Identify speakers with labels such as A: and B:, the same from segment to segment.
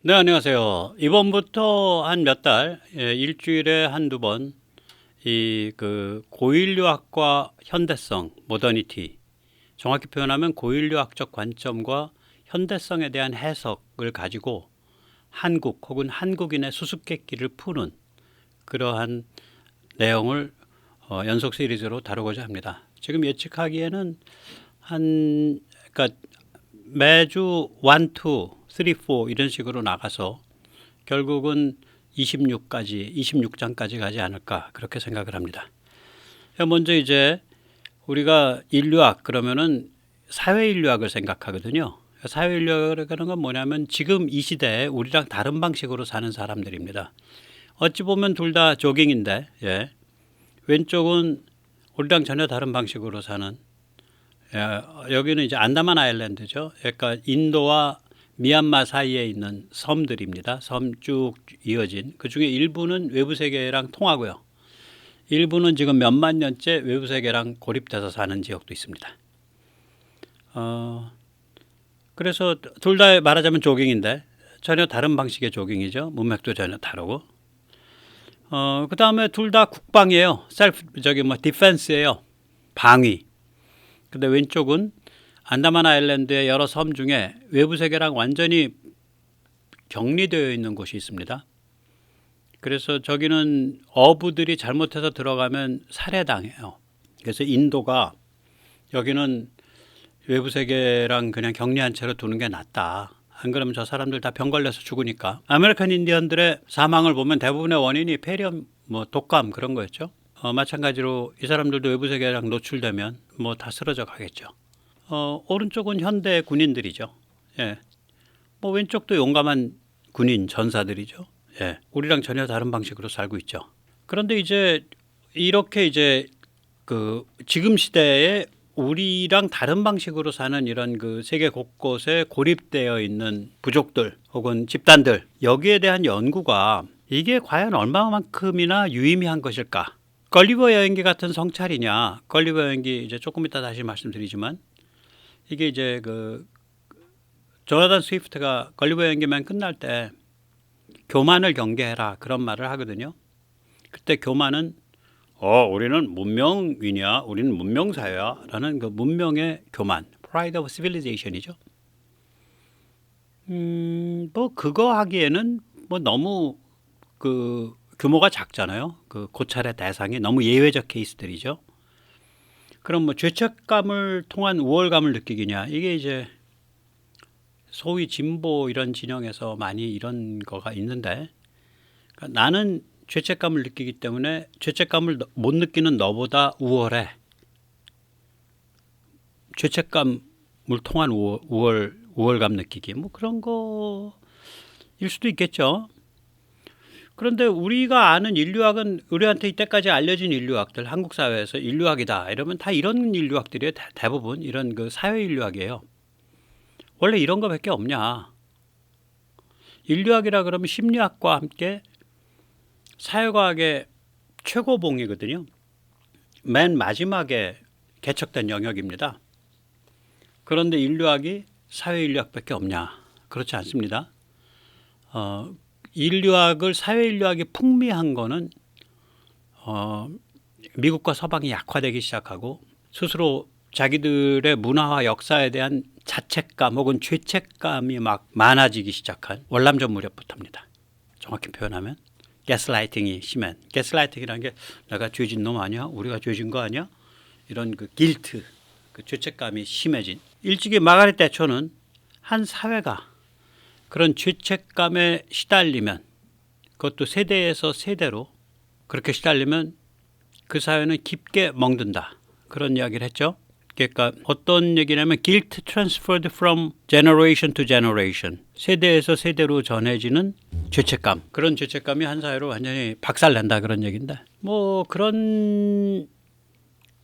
A: 네, 안녕하세요. 이번부터 한 몇 달, 일주일에 한두 번, 고인류학과 현대성, 모더니티, 정확히 표현하면 고인류학적 관점과 현대성에 대한 해석을 가지고 한국 혹은 한국인의 수수께끼를 푸는 그러한 내용을 연속 시리즈로 다루고자 합니다. 지금 예측하기에는 그러니까 매주 1, 2, 3, 4 이런 식으로 나가서 결국은 26장까지 가지 않을까 그렇게 생각을 합니다. 먼저 이제 우리가 인류학 그러면은 사회인류학을 생각하거든요. 사회인류학이라는 건 뭐냐면 지금 이 시대에 우리랑 다른 방식으로 사는 사람들입니다. 어찌 보면 둘 다 조깅인데, 왼쪽은 우리랑 전혀 다른 방식으로 사는, 여기는 이제 안다만 아일랜드죠. 그러니까 인도와 미얀마 사이에 있는 섬들입니다. 섬 쭉 이어진. 그 중에 일부는 외부 세계랑 통하고요. 일부는 지금 몇만 년째 외부 세계랑 고립돼서 사는 지역도 있습니다. 그래서 둘 다 말하자면 조깅인데 전혀 다른 방식의 조깅이죠. 문맥도 전혀 다르고. 그 다음에 둘 다 국방이에요. 디펜스예요. 방위. 근데 왼쪽은 안다만 아일랜드의 여러 섬 중에 외부 세계랑 완전히 격리되어 있는 곳이 있습니다. 그래서 저기는 어부들이 잘못해서 들어가면 살해당해요. 그래서 인도가 여기는 외부 세계랑 그냥 격리한 채로 두는 게 낫다. 안 그러면 저 사람들 다 병 걸려서 죽으니까. 아메리칸 인디언들의 사망을 보면 대부분의 원인이 폐렴, 독감 그런 거였죠. 마찬가지로 이 사람들도 외부 세계랑 노출되면 다 쓰러져 가겠죠. 오른쪽은 현대 군인들이죠. 예. 왼쪽도 용감한 군인 전사들이죠. 예. 우리랑 전혀 다른 방식으로 살고 있죠. 그런데 이제 이렇게 이제 지금 시대에 우리랑 다른 방식으로 사는 이런 세계 곳곳에 고립되어 있는 부족들 혹은 집단들 여기에 대한 연구가 이게 과연 얼마만큼이나 유의미한 것일까? 걸리버 여행기 같은 성찰이냐? 걸리버 여행기 이제 조금 이따 다시 말씀드리지만 이게 이제 조나단 스위프트가 걸리버 여행기만 끝날 때 교만을 경계해라 그런 말을 하거든요. 그때 교만은 우리는 문명이냐, 우리는 문명사회야 라는 그 문명의 교만, Pride of Civilization이죠. 그거 하기에는 너무 규모가 작잖아요. 고찰의 대상이 너무 예외적 케이스들이죠. 그럼 죄책감을 통한 우월감을 느끼기냐, 이게 이제 소위 진보 이런 진영에서 많이 이런 거가 있는데, 그러니까 나는 죄책감을 느끼기 때문에 죄책감을 못 느끼는 너보다 우월해. 죄책감을 통한 우월감 느끼기. 그런 거일 수도 있겠죠. 그런데 우리가 아는 인류학은 우리한테 이때까지 알려진 인류학들, 한국 사회에서 인류학이다 이러면 다 이런 인류학들이에요. 대부분 이런 사회 인류학이에요. 원래 이런 거밖에 없냐. 인류학이라 그러면 심리학과 함께 사회과학의 최고봉이거든요. 맨 마지막에 개척된 영역입니다. 그런데 인류학이 사회인류학밖에 없냐? 그렇지 않습니다. 인류학을 사회인류학이 풍미한 거는 미국과 서방이 약화되기 시작하고 스스로 자기들의 문화와 역사에 대한 자책감 혹은 죄책감이 막 많아지기 시작한 월남전 무렵부터입니다. 정확히 표현하면 가스라이팅이 심한, 가스라이팅이라는 게 내가 죄진 놈 아니야? 우리가 죄진 거 아니야? 이런 길트, 죄책감이 심해진. 일찍이 마가렛 대처는 한 사회가 그런 죄책감에 시달리면, 그것도 세대에서 세대로 그렇게 시달리면 그 사회는 깊게 멍든다. 그런 이야기를 했죠. 그러니까 어떤 얘기냐면 guilt transferred from generation to generation. 세대에서 세대로 전해지는 죄책감. 그런 죄책감이 한 사회로 완전히 박살낸다 그런 얘기인데.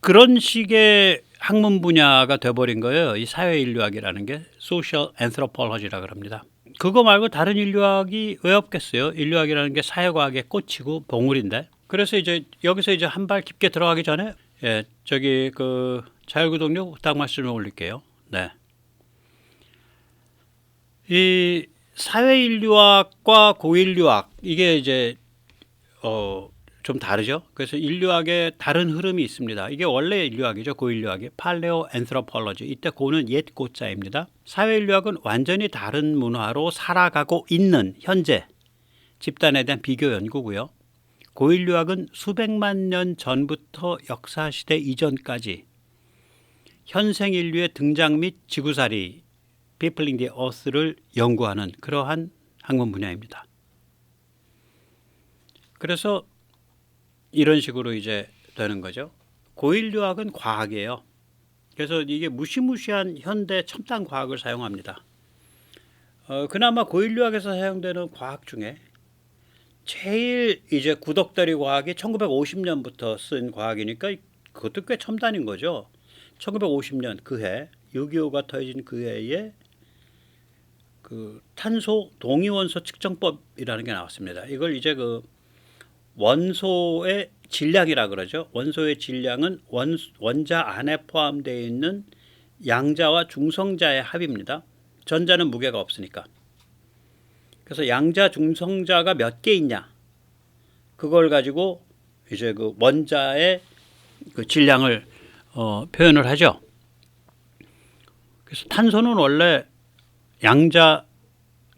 A: 그런 식의 학문 분야가 돼버린 거예요. 이 사회인류학이라는 게 social anthropology라고 합니다. 그거 말고 다른 인류학이 왜 없겠어요? 인류학이라는 게 사회과학의 꽃이고 봉우리인데. 그래서 이제 여기서 이제 한 발 깊게 들어가기 전에 자율구독료 딱 말씀을 올릴게요. 네. 이 사회인류학과 고인류학 이게 이제 좀 다르죠. 그래서 인류학에 다른 흐름이 있습니다. 이게 원래 인류학이죠. 고인류학이 팔레오 앤트로폴로지. 이때 고는 옛 고자입니다. 사회인류학은 완전히 다른 문화로 살아가고 있는 현재 집단에 대한 비교 연구고요. 고인류학은 수백만 년 전부터 역사시대 이전까지 현생 인류의 등장 및 지구살이 Peopling the Earth를 연구하는 그러한 학문 분야입니다. 그래서 이런 식으로 이제 되는 거죠. 고인류학은 과학이에요. 그래서 이게 무시무시한 현대 첨단 과학을 사용합니다. 그나마 고인류학에서 사용되는 과학 중에 제일 이제 구덕다리 과학이 1950년부터 쓴 과학이니까 그것도 꽤 첨단인 거죠. 1950년 그 해 6.25가 터진 그 해에 그 탄소 동위원소 측정법이라는 게 나왔습니다. 이걸 이제 그 원소의 질량이라 그러죠. 원소의 질량은 원자 안에 포함되어 있는 양자와 중성자의 합입니다. 전자는 무게가 없으니까. 그래서 양자 중성자가 몇 개 있냐 그걸 가지고 이제 그 원자의 그 질량을 표현을 하죠. 그래서 탄소는 원래 양자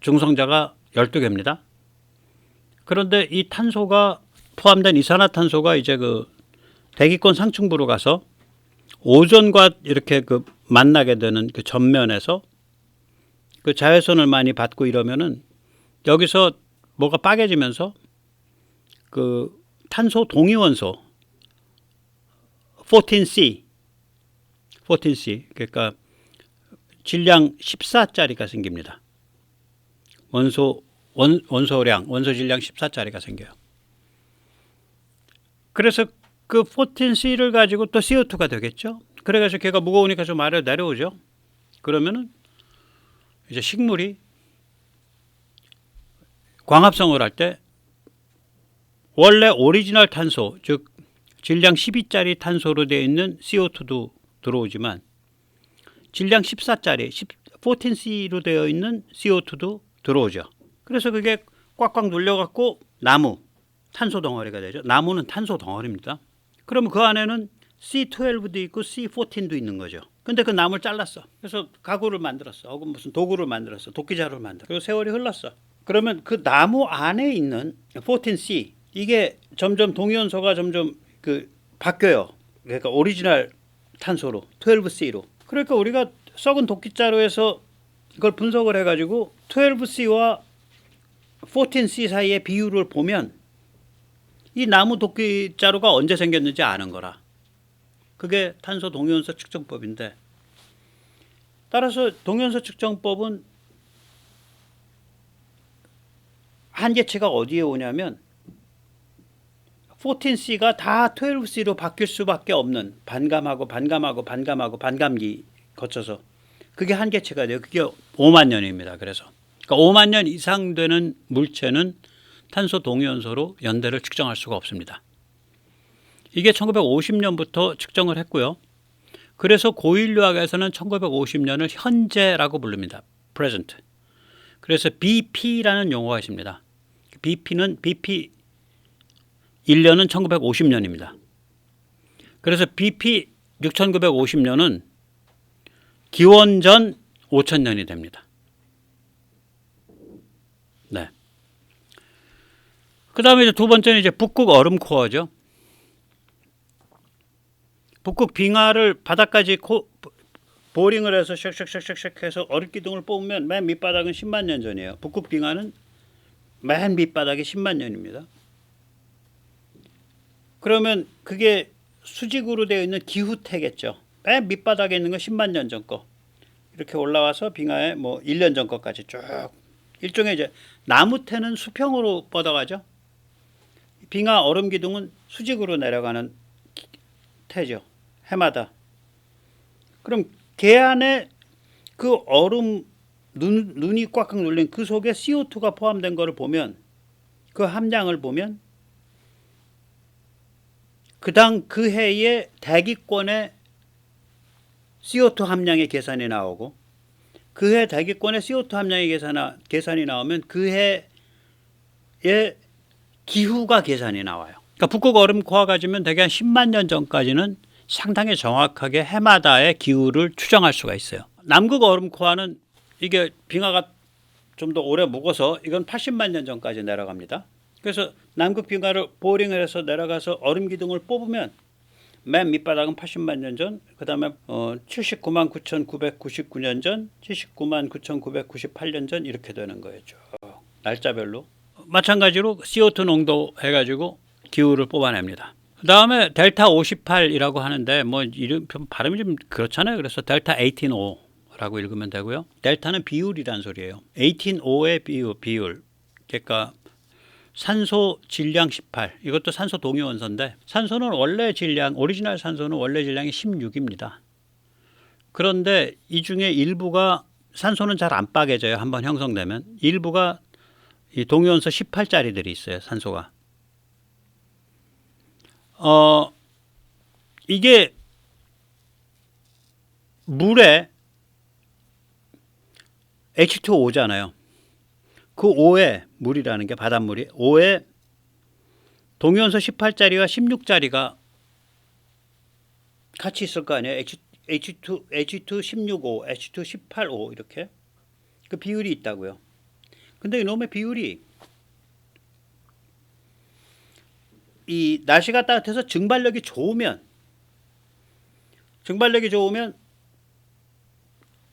A: 중성자가 12개입니다. 그런데 이 탄소가 포함된 이산화탄소가 이제 그 대기권 상층부로 가서 오존과 이렇게 그 만나게 되는 그 전면에서 그 자외선을 많이 받고 이러면은 여기서 뭐가 빠개지면서 그 탄소 동위원소 14C 그러니까 질량 14짜리가 생깁니다. 원소 질량 14짜리가 생겨요. 그래서 그 14C를 가지고 또 CO2가 되겠죠. 그래가지고 걔가 무거우니까 좀 아래로 내려오죠. 그러면은 이제 식물이 광합성을 할 때 원래 오리지널 탄소, 즉 질량 12짜리 탄소로 되어 있는 CO2도 들어오지만 질량 14짜리 14C로 되어 있는 CO2도 들어오죠. 그래서 그게 꽉꽉 눌려갖고 나무, 탄소 덩어리가 되죠. 나무는 탄소 덩어리입니다. 그러면 그 안에는 C12도 있고 C14도 있는 거죠. 근데 그 나무를 잘랐어. 그래서 가구를 만들었어. 혹은 무슨 도구를 만들었어. 도끼자루를 만들었어. 그리고 세월이 흘렀어. 그러면 그 나무 안에 있는 14C 이게 점점 동위원소가 점점 그 바뀌어요. 그러니까 오리지널 탄소로 12C로. 그러니까 우리가 썩은 도끼자루에서 이걸 분석을 해가지고 12C와 14C 사이의 비율을 보면 이 나무 도끼자루가 언제 생겼는지 아는 거라. 그게 탄소 동위원소 측정법인데 따라서 동위원소 측정법은 한계치가 어디에 오냐면 14C가 다 12C로 바뀔 수밖에 없는 반감기 거쳐서 그게 한계치가 돼요. 그게 5만 년입니다. 그래서 그러니까 5만 년 이상 되는 물체는 탄소 동위원소로 연대를 측정할 수가 없습니다. 이게 1950년부터 측정을 했고요. 그래서 고인류학에서는 1950년을 현재라고 부릅니다. present. 그래서 BP라는 용어가 있습니다. BP 1년은 1950년입니다. 그래서 BP 6950년은 기원전 5000년이 됩니다. 네. 그 다음에 이제 두 번째는 이제 북극 얼음 코어죠. 북극 빙하를 바닥까지 보링을 해서 샥샥샥샥 해서 얼음 기둥을 뽑으면 맨 밑바닥은 10만 년 전이에요. 북극 빙하는 맨 밑바닥이 10만 년입니다. 그러면 그게 수직으로 되어 있는 기후태겠죠. 맨 밑바닥에 있는 건 10만 년 전 거. 이렇게 올라와서 빙하에 뭐 1년 전 거까지 쭉 일종의 이제 나무태는 수평으로 뻗어가죠. 빙하 얼음 기둥은 수직으로 내려가는 태죠. 해마다. 그럼 걔 안에 그 얼음 눈이 꽉꽉 눌린 그 속에 CO2가 포함된 거를 보면 그 함량을 보면 그 해의 대기권의 CO2 함량의 계산이 나오고 그 해 대기권의 CO2 함량의 계산이 나오면 그 해의 기후가 계산이 나와요. 그러니까 북극 얼음 코어 가지면 대개 한 10만 년 전까지는 상당히 정확하게 해마다의 기후를 추정할 수가 있어요. 남극 얼음 코어는 이게 빙하가 좀 더 오래 묵어서 이건 80만 년 전까지 내려갑니다. 그래서 남극 빙하를 보링을 해서 내려가서 얼음 기둥을 뽑으면 맨 밑바닥은 80만 년 전, 그 다음에 79만 9,999년 전, 79만 9,998년 전 이렇게 되는 거예요. 쭉 날짜별로. 마찬가지로 CO2 농도 해가지고 기후를 뽑아냅니다. 그 다음에 델타 58이라고 하는데 뭐 이름 발음이 좀 그렇잖아요. 그래서 델타 18O라고 읽으면 되고요. 델타는 비율이란 소리예요. 18O의 비율. 그러니까 산소 질량 18. 이것도 산소 동위원소인데 산소는 원래 질량, 오리지널 산소는 원래 질량이 16입니다. 그런데 이 중에 일부가 산소는 잘 안 빠개져요. 한번 형성되면. 일부가 이 동위원소 18짜리들이 있어요. 산소가. 이게 물에 H2O잖아요. 그 5에 물이라는 게 바닷물이 5에 동위원소 18짜리와 16짜리가 같이 있을 거 아니에요. H2 16O, H2 18O 이렇게 그 비율이 있다고요. 근데 이놈의 비율이 이 날씨가 따뜻해서 증발력이 좋으면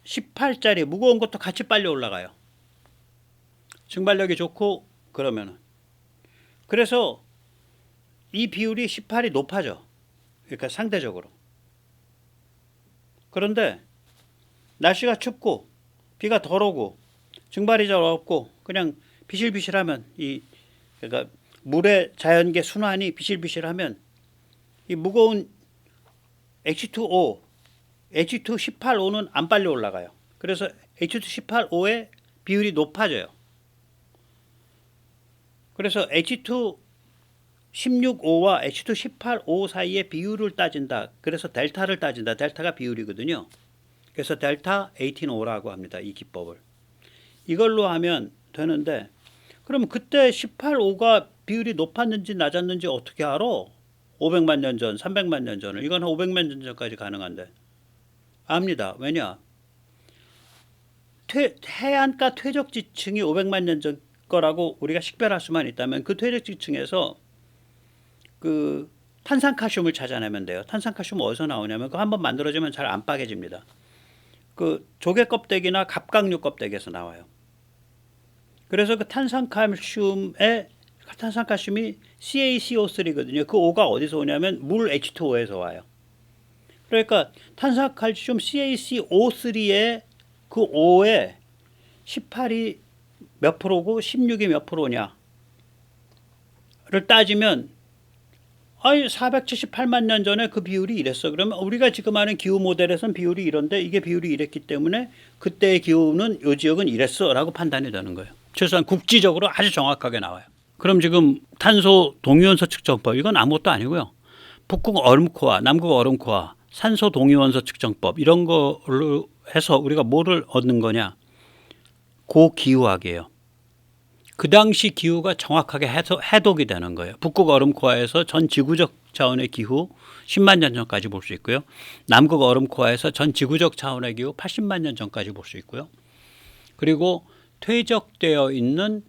A: 18짜리 무거운 것도 같이 빨리 올라가요. 증발력이 좋고 그러면은. 그래서 이 비율이 18이 높아져. 그러니까 상대적으로. 그런데 날씨가 춥고 비가 덜 오고 증발이 잘 없고 그냥 비실비실하면 그러니까 물의 자연계 순환이 비실비실하면 이 무거운 H2O, H218O는 안 빨리 올라가요. 그래서 H218O의 비율이 높아져요. 그래서 H216O와 H218O 사이의 비율을 따진다. 그래서 델타를 따진다. 델타가 비율이거든요. 그래서 델타 18O라고 합니다. 이 기법을. 이걸로 하면 되는데 그럼 그때 18O가 비율이 높았는지 낮았는지 어떻게 알아? 500만 년 전, 300만 년 전을. 이건 한 500만 년 전까지 가능한데. 압니다. 왜냐? 해안가 퇴적 지층이 500만 년 전 거라고 우리가 식별할 수만 있다면 그 퇴적 지층에서 그 탄산칼슘을 찾아내면 돼요. 탄산칼슘 어디서 나오냐면 그거 한번 만들어지면 잘 안 빠개집니다. 그 조개 껍데기나 갑각류 껍데기에서 나와요. 그래서 그 탄산칼슘이 CaCO3거든요. 그 O가 어디서 오냐면 물 H2O에서 와요. 그러니까 탄산칼슘 CaCO3의 그 O에 18이 몇 프로고 16이 몇 프로냐를 따지면 478만 년 전에 그 비율이 이랬어. 그러면 우리가 지금 하는 기후 모델에선 비율이 이런데 이게 비율이 이랬기 때문에 그때의 기후는 이 지역은 이랬어 라고 판단이 되는 거예요. 최소한 국지적으로 아주 정확하게 나와요. 그럼 지금 탄소 동위원소 측정법 이건 아무것도 아니고요. 북극 얼음코어, 남극 얼음코어, 산소 동위원소 측정법 이런 걸로 해서 우리가 뭐를 얻는 거냐. 고기후학이에요. 그 당시 기후가 정확하게 해독이 되는 거예요. 북극 얼음코어에서 전 지구적 차원의 기후 10만 년 전까지 볼 수 있고요. 남극 얼음코어에서 전 지구적 차원의 기후 80만 년 전까지 볼 수 있고요. 그리고 퇴적되어 있는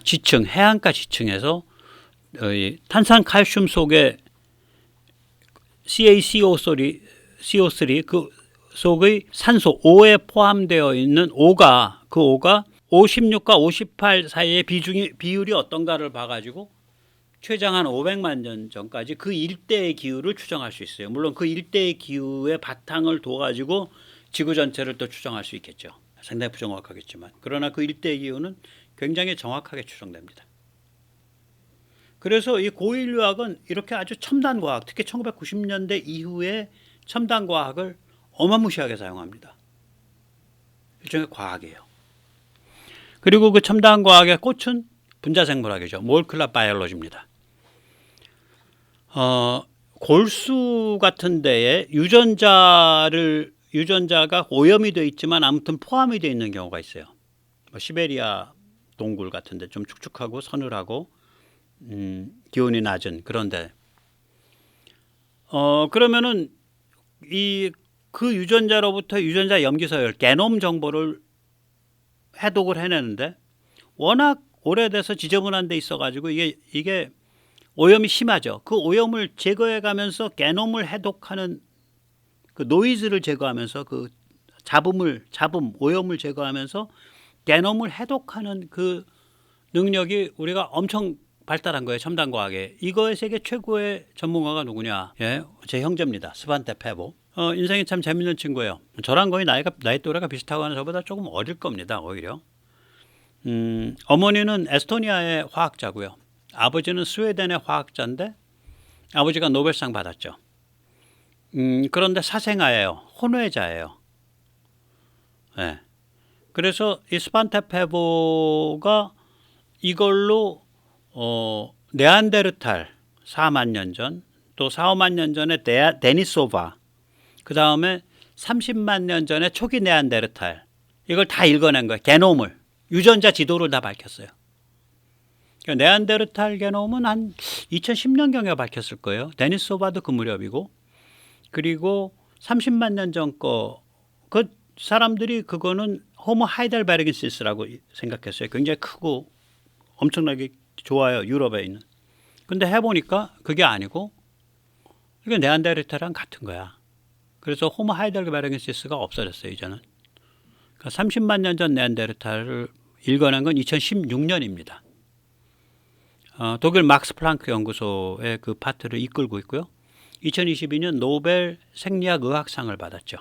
A: 지층, 해안가 지층에서 탄산칼슘 속에 CaCO3 그 속의 산소 O에 포함되어 있는 O가 56과 58 사이의 비율이 어떤가를 봐가지고 최장 한 500만 년 전까지 그 일대의 기후를 추정할 수 있어요. 물론 그 일대의 기후의 바탕을 둬가지고 지구 전체를 또 추정할 수 있겠죠. 상당히 부정확하겠지만 그러나 그 일대의 기후는 굉장히 정확하게 추정됩니다. 그래서 이 고인류학은 이렇게 아주 첨단 과학, 특히 1990년대 이후에 첨단 과학을 어마무시하게 사용합니다. 일종의 과학이에요. 그리고 그 첨단 과학의 꽃은 분자생물학이죠. 몰큘러 바이올로지입니다. 골수 같은 데에 유전자를 유전자가 오염이 되어 있지만 아무튼 포함이 되어 있는 경우가 있어요. 뭐 시베리아 동굴 같은데 좀 축축하고 서늘하고 기온이 낮은 그런데 그러면은 그 유전자로부터 유전자 염기서열 게놈 정보를 해독을 해내는데 워낙 오래돼서 지저분한 데 있어가지고 이게 오염이 심하죠. 그 오염을 제거해가면서 게놈을 해독하는 그 노이즈를 제거하면서 그 잡음, 오염을 제거하면서 게놈을 해독하는 그 능력이 우리가 엄청 발달한 거예요. 첨단 과학에. 이거의 세계 최고의 전문가가 누구냐? 예, 제 형제입니다. 스반테 페보. 인생이 참 재밌는 친구예요. 저랑 거의 나이 또래가 비슷하고 하는 저보다 조금 어릴 겁니다. 오히려. 어머니는 에스토니아의 화학자고요. 아버지는 스웨덴의 화학자인데 아버지가 노벨상 받았죠. 그런데 사생아예요. 혼외자예요. 네. 그래서 이 스반테 페보가 이걸로 네안데르탈 4만 년 전, 또 4, 5만 년 전에 데니소바, 그 다음에 30만 년 전에 초기 네안데르탈 이걸 다 읽어낸 거예요. 게놈을 유전자 지도를 다 밝혔어요. 그러니까 네안데르탈 게놈은 한 2010년경에 밝혔을 거예요. 데니소바도 그 무렵이고 그리고 30만 년 전 거 그 사람들이 그거는 호모 하이델베르겐시스라고 생각했어요. 굉장히 크고 엄청나게 좋아요. 유럽에 있는. 근데 해보니까 그게 아니고 이게 네안데르탈이랑 같은 거야. 그래서 호모 하이델베르겐시스가 없어졌어요. 이제는. 그러니까 30만 년 전 네안데르탈을 읽어낸 건 2016년입니다. 독일 막스 플랑크 연구소의 그 파트를 이끌고 있고요. 2022년 노벨 생리학 의학상을 받았죠.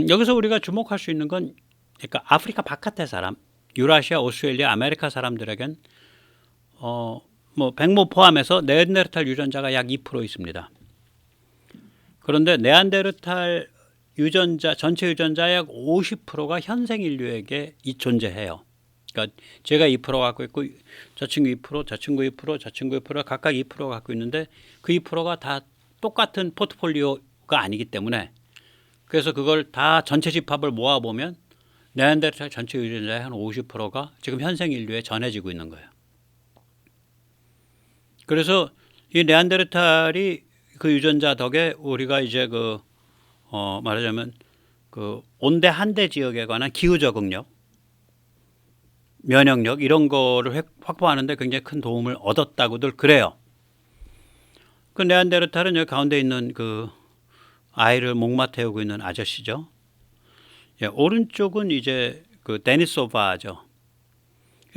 A: 여기서 우리가 주목할 수 있는 건 그러니까 아프리카 바깥의 사람, 유라시아, 오스트레일리아, 아메리카 사람들에겐 뭐 백모 포함해서 네안데르탈 유전자가 약 2% 있습니다. 그런데 네안데르탈 유전자 전체 유전자의 약 50%가 현생 인류에게 존재해요. 그러니까 제가 2% 갖고 있고 저 친구 2%, 저 친구 2%, 저 친구 2% 각각 2% 갖고 있는데 그 2%가 다 똑같은 포트폴리오가 아니기 때문에 그래서 그걸 다 전체 집합을 모아보면 네안데르탈 전체 유전자의 한 50%가 지금 현생 인류에 전해지고 있는 거예요. 그래서 이 네안데르탈이 그 유전자 덕에 우리가 이제 말하자면 그 온대 한대 지역에 관한 기후 적응력, 면역력 이런 거를 확보하는데 굉장히 큰 도움을 얻었다고들 그래요. 그 네안데르탈은 여기 가운데 있는 그 아이를 목마 태우고 있는 아저씨죠. 예, 오른쪽은 이제 그 데니소바죠.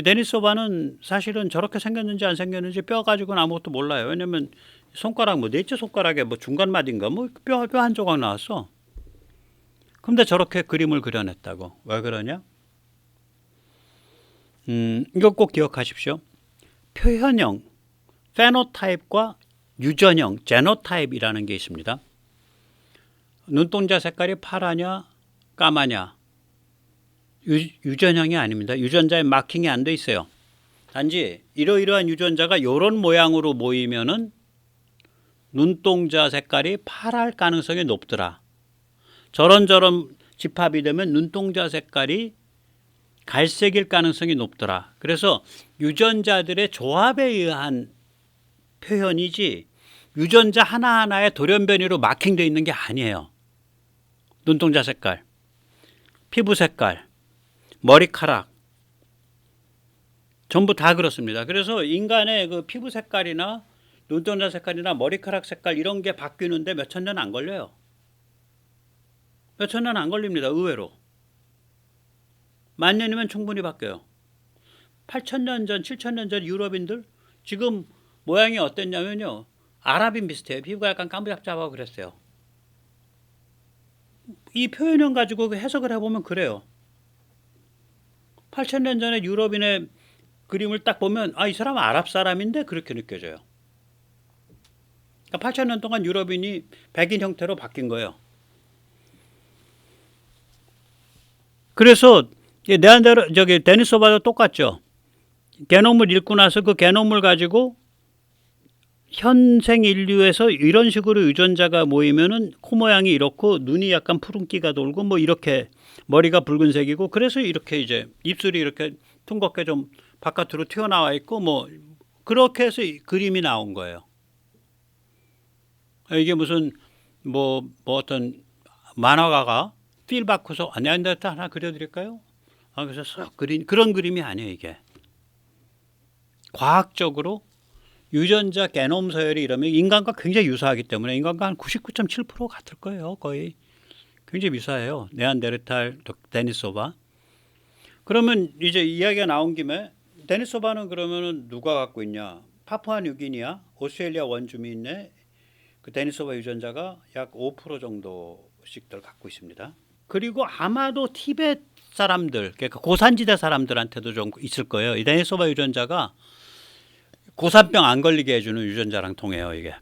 A: 데니소바는 사실은 저렇게 생겼는지 안 생겼는지 뼈 가지고는 아무것도 몰라요. 왜냐면 손가락 뭐 넷째 손가락에 뭐 중간마디인가 뭐 뼈 한 조각 나왔어. 근데 저렇게 그림을 그려냈다고. 왜 그러냐? 이거 꼭 기억하십시오. 표현형, 페노타입과 유전형, 제노타입이라는 게 있습니다. 눈동자 색깔이 파라냐, 까마냐. 유전형이 아닙니다. 유전자에 마킹이 안 돼 있어요. 단지 이러이러한 유전자가 이런 모양으로 모이면은 눈동자 색깔이 파랄 가능성이 높더라. 저런 집합이 되면 눈동자 색깔이 갈색일 가능성이 높더라. 그래서 유전자들의 조합에 의한 표현이지 유전자 하나하나의 돌연변이로 마킹되어 있는 게 아니에요. 눈동자 색깔, 피부 색깔, 머리카락 전부 다 그렇습니다. 그래서 인간의 그 피부 색깔이나 눈동자 색깔이나 머리카락 색깔 이런 게 바뀌는데 몇천 년 안 걸려요. 몇천 년 안 걸립니다. 의외로. 10,000년이면 충분히 바뀌어요. 8,000년 전, 7,000년 전 유럽인들 지금 모양이 어땠냐면요. 아랍인 비슷해요. 피부가 약간 까무잡잡하고 그랬어요. 이 표현형 가지고 해석을 해보면 그래요. 8,000년 전에 유럽인의 그림을 딱 보면 이 사람은 아랍 사람인데 그렇게 느껴져요. 그러니까 8,000년 동안 유럽인이 백인 형태로 바뀐 거예요. 그래서 데니소바도 똑같죠. 게놈을 읽고 나서 그 게놈을 가지고 현생 인류에서 이런 식으로 유전자가 모이면은 코 모양이 이렇고 눈이 약간 푸른기가 돌고 뭐 이렇게 머리가 붉은색이고 그래서 이렇게 이제 입술이 이렇게 퉁겁게 좀 바깥으로 튀어나와 있고 뭐 그렇게 해서 이 그림이 나온 거예요. 이게 무슨 뭐 어떤 만화가가 필 받고서 네안데르탈 하나 그려드릴까요? 그래서 싹 그린 그런 그림이 아니에요. 이게 과학적으로 유전자 게놈 서열이 이러면 인간과 굉장히 유사하기 때문에 인간과 한 99.7% 같을 거예요. 거의 굉장히 유사해요. 네안데르탈, 데니소바. 그러면 이제 이야기가 나온 김에 데니소바는 그러면은 누가 갖고 있냐? 파푸아뉴기니아, 오스트레일리아 원주민의 그 데니소바 유전자가 약 5% 정도씩들 갖고 있습니다. 그리고 아마도 티베트 사람들, 그러니까 고산지대 사람들한테도 좀 있을 거예요. 이 데니소바 유전자가 고산병 안 걸리게 해주는 유전자랑 통해요, 이게.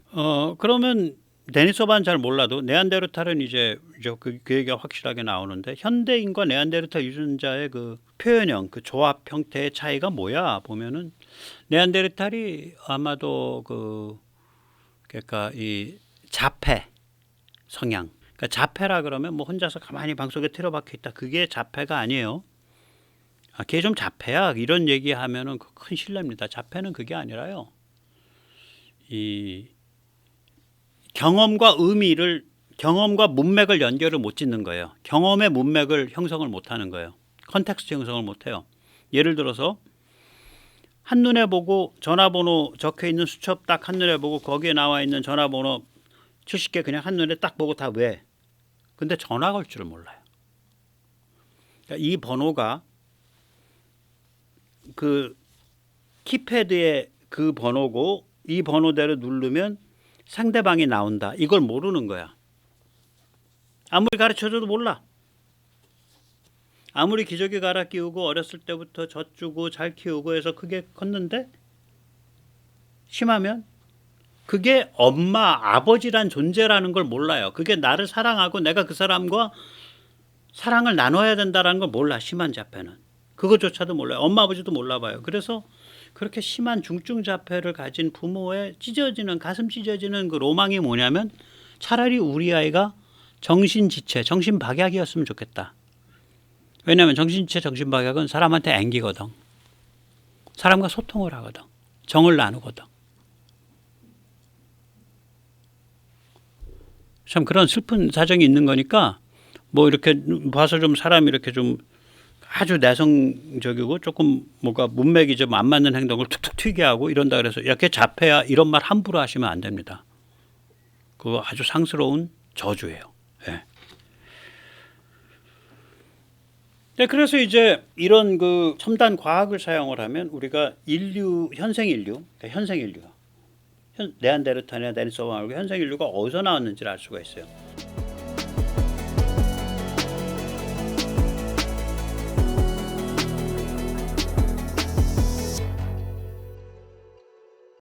A: 그러면 데니소바는 잘 몰라도 네안데르탈은 이제 그 얘기가 확실하게 나오는데 현대인과 네안데르탈 유전자의 그 표현형, 그 조합 형태의 차이가 뭐야 보면은 네안데르탈이 아마도 그러니까 이 자폐 성향. 그러니까 자폐라 그러면 뭐 혼자서 가만히 방 속에 틀어박혀 있다. 그게 자폐가 아니에요. 걔 좀 자폐야. 이런 얘기하면은 큰 신뢰입니다. 자폐는 그게 아니라요. 이 경험과 문맥을 연결을 못 짓는 거예요. 경험의 문맥을 형성을 못 하는 거예요. 컨텍스트 형성을 못 해요. 예를 들어서 한눈에 보고 전화번호 적혀 있는 수첩 딱 한눈에 보고 거기에 나와 있는 전화번호 70개 그냥 한눈에 딱 보고 다 왜? 근데 전화 걸 줄을 몰라요. 그러니까 이 번호가 그 키패드의 그 번호고 이 번호대로 누르면 상대방이 나온다. 이걸 모르는 거야. 아무리 가르쳐줘도 몰라. 아무리 기저귀 갈아 끼우고 어렸을 때부터 젖주고 잘 키우고 해서 크게 컸는데 심하면 그게 엄마, 아버지란 존재라는 걸 몰라요. 그게 나를 사랑하고 내가 그 사람과 사랑을 나눠야 된다는 걸 몰라. 심한 자폐는. 그것조차도 몰라요. 엄마, 아버지도 몰라봐요. 그래서 그렇게 심한 중증 자폐를 가진 부모의 가슴 찢어지는 그 로망이 뭐냐면 차라리 우리 아이가 정신지체, 정신박약이었으면 좋겠다. 왜냐하면 정신지체, 정신박약은 사람한테 앵기거든. 사람과 소통을 하거든. 정을 나누거든. 참 그런 슬픈 사정이 있는 거니까 뭐 이렇게 봐서 좀 사람이 이렇게 좀 아주 내성적이고 조금 뭔가 문맥이 좀 안 맞는 행동을 툭툭 튀게 하고 이런다 그래서 이렇게 자폐야 이런 말 함부로 하시면 안 됩니다. 그거 아주 상스러운 저주예요. 예. 네, 그래서 이제 이런 그 첨단 과학을 사용을 하면 우리가 현생 인류, 네안데르탈이나 데니소바 말고 현생 인류가 어디서 나왔는지를 알 수가 있어요.